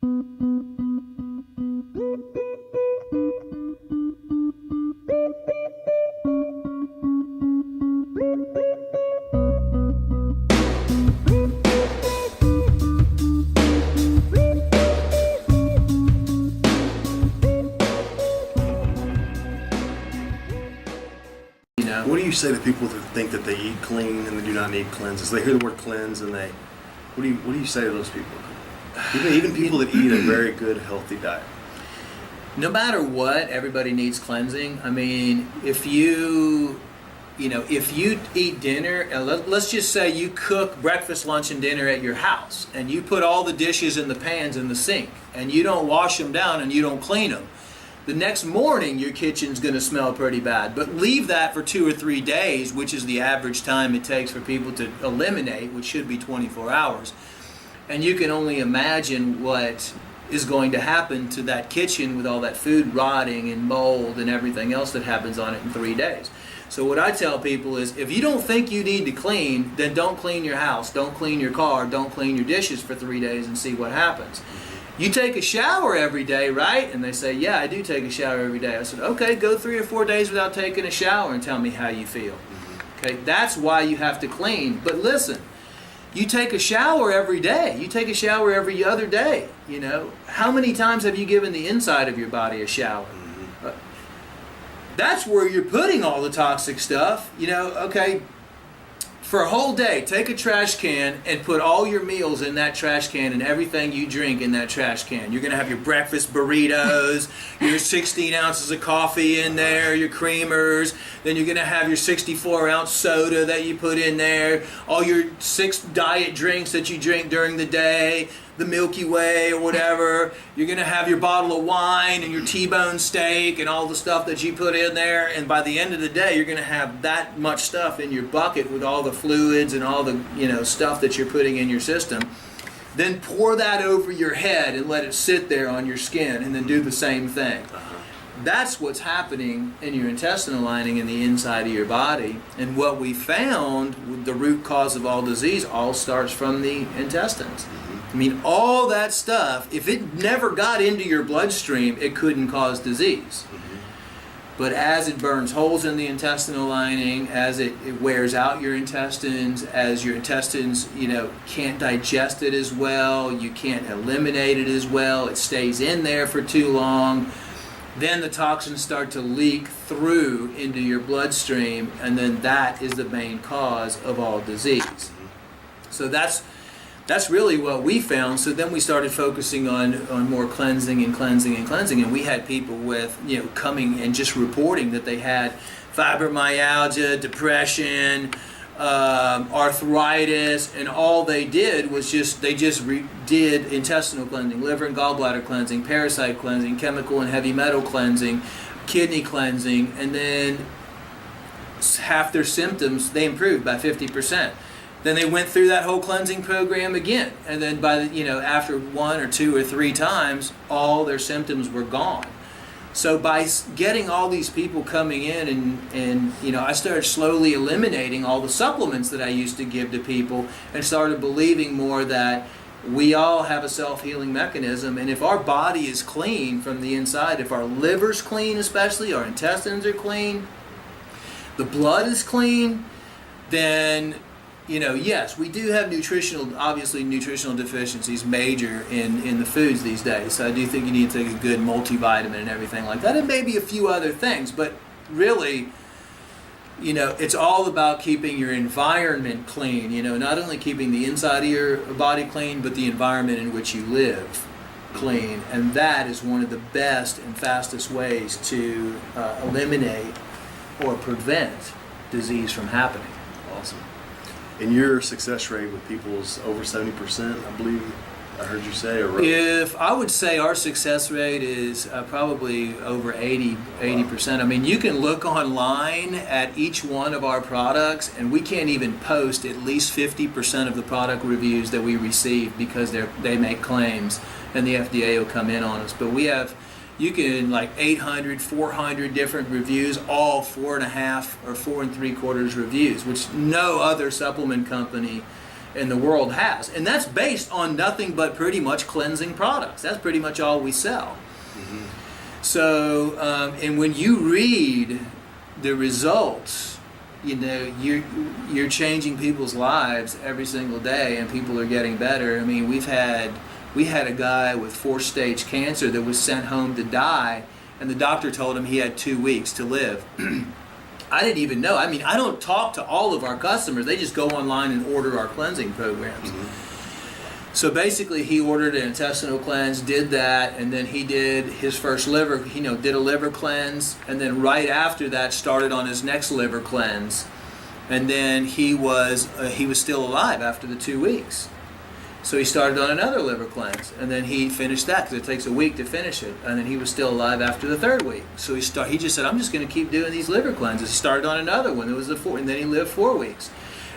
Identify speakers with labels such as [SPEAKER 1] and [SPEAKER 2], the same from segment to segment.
[SPEAKER 1] What do you say to people that think that they eat clean and they do not need cleanses? They hear the word cleanse and they, what do you say to those people? Even people that eat a very good, healthy diet.
[SPEAKER 2] No matter what, everybody needs cleansing. I mean, if you eat dinner, let's just say you cook breakfast, lunch, and dinner at your house, and you put all the dishes in the pans in the sink, and you don't wash them down and you don't clean them. The next morning, your kitchen's going to smell pretty bad. But leave that for 2 or 3 days, which is the average time it takes for people to eliminate, which should be 24 hours. And you can only imagine what is going to happen to that kitchen with all that food rotting and mold and everything else that happens on it in 3 days. So what I tell people is, if you don't think you need to clean, then don't clean your house, don't clean your car, don't clean your dishes for 3 days and see what happens. You take a shower every day, right? And they say, yeah, I do take a shower every day. I said, okay, go 3 or 4 days without taking a shower and tell me how you feel. Okay, that's why you have to clean. But listen, you take a shower every day. You take a shower every other day. You know, how many times have you given the inside of your body a shower? That's where you're putting all the toxic stuff. You know, okay, for a whole day, take a trash can and put all your meals in that trash can and everything you drink in that trash can. You're going to have your breakfast burritos, your 16 ounces of coffee in there, your creamers, then you're going to have your 64-ounce soda that you put in there, all your 6 diet drinks that you drink during the day, the Milky Way or whatever. You're going to have your bottle of wine and your T-bone steak and all the stuff that you put in there, and by the end of the day you're going to have that much stuff in your bucket with all the fluids and all the stuff that you're putting in your system. Then pour that over your head and let it sit there on your skin, and then do the same thing. That's what's happening in your intestinal lining in the inside of your body. And what we found, the root cause of all disease, all starts from the intestines. I mean, all that stuff, if it never got into your bloodstream, it couldn't cause disease. But as it burns holes in the intestinal lining, as it wears out your intestines, as your intestines, can't digest it as well, you can't eliminate it as well, it stays in there for too long, then the toxins start to leak through into your bloodstream, and then that is the main cause of all disease. So that's really what we found. So then we started focusing on more cleansing, and we had people with coming and just reporting that they had fibromyalgia, depression, arthritis, and all they did was did intestinal cleansing, liver and gallbladder cleansing, parasite cleansing, chemical and heavy metal cleansing, kidney cleansing, and then half their symptoms they improved by 50%. Then they went through that whole cleansing program again, and then by after 1 or 2 or 3 times, all their symptoms were gone. So by getting all these people coming in, and I started slowly eliminating all the supplements that I used to give to people, and started believing more that we all have a self-healing mechanism, and if our body is clean from the inside, if our liver's clean especially, our intestines are clean, the blood is clean, then yes, we do have nutritional deficiencies major in the foods these days. So I do think you need to take a good multivitamin and everything like that, and maybe a few other things. But really, it's all about keeping your environment clean. Not only keeping the inside of your body clean, but the environment in which you live clean. And that is one of the best and fastest ways to eliminate or prevent disease from happening.
[SPEAKER 1] Awesome. And your success rate with people is over 70%, I believe I heard you say.
[SPEAKER 2] If I would say our success rate is probably over 80%. I mean, you can look online at each one of our products, and we can't even post at least 50% of the product reviews that we receive because they make claims, and the FDA will come in on us. But we have, you can 800, 400 different reviews, all 4.5 or 4 3/4 reviews, which no other supplement company in the world has. And that's based on nothing but pretty much cleansing products. That's pretty much all we sell. So, and when you read the results, you know, you're changing people's lives every single day, and people are getting better. I mean, we had a guy with 4-stage cancer that was sent home to die, and the doctor told him he had 2 weeks to live. I didn't even know. I mean, I don't talk to all of our customers. They just go online and order our cleansing programs. So basically, he ordered an intestinal cleanse, did that, and then he did his first liver, did a liver cleanse, and then right after that started on his next liver cleanse. And then he was still alive after the 2 weeks. So he started on another liver cleanse, and then he finished that because it takes a week to finish it. And then he was still alive after the 3rd week. So he just said, I'm just going to keep doing these liver cleanses. He started on another one. It was the 4, and then he lived 4 weeks.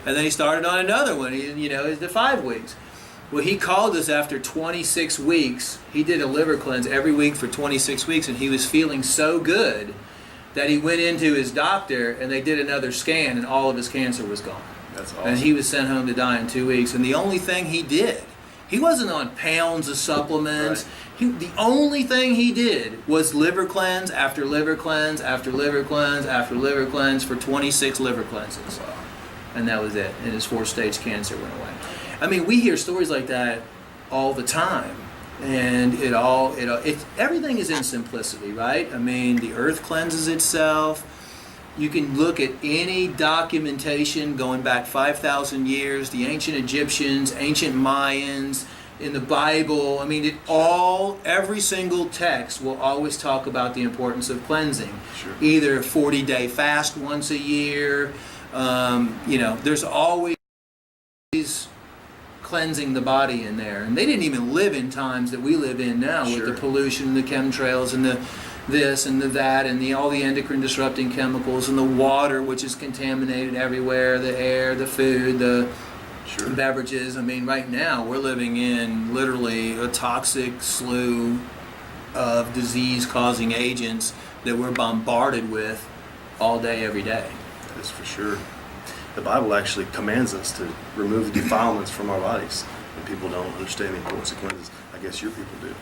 [SPEAKER 2] And then he started on another one. It was the 5 weeks. Well, he called us after 26 weeks. He did a liver cleanse every week for 26 weeks, and he was feeling so good that he went into his doctor, and they did another scan, and all of his cancer was gone.
[SPEAKER 1] That's awesome.
[SPEAKER 2] And he was sent home to die in 2 weeks. And the only thing he did, he wasn't on pounds of supplements.
[SPEAKER 1] Right.
[SPEAKER 2] The only thing he did was liver cleanse after liver cleanse after liver cleanse after liver cleanse for 26 liver cleanses.
[SPEAKER 1] Wow.
[SPEAKER 2] And that was it. And his 4-stage cancer went away. I mean, we hear stories like that all the time. And everything is in simplicity, right? I mean, the earth cleanses itself. You can look at any documentation going back 5,000 years, the ancient Egyptians, ancient Mayans, in the Bible. I mean, every single text will always talk about the importance of cleansing.
[SPEAKER 1] Sure.
[SPEAKER 2] Either a 40-day fast once a year. There's always cleansing the body in there. And they didn't even live in times that we live in now with the pollution, the chemtrails, and the this and the that, and all the endocrine disrupting chemicals, and the water, which is contaminated everywhere, the air, the food, the beverages. I mean, right now we're living in literally a toxic slew of disease-causing agents that we're bombarded with all day, every day.
[SPEAKER 1] That is for sure. The Bible actually commands us to remove the defilements from our bodies, and people don't understand the importance of cleanses. I guess your people do.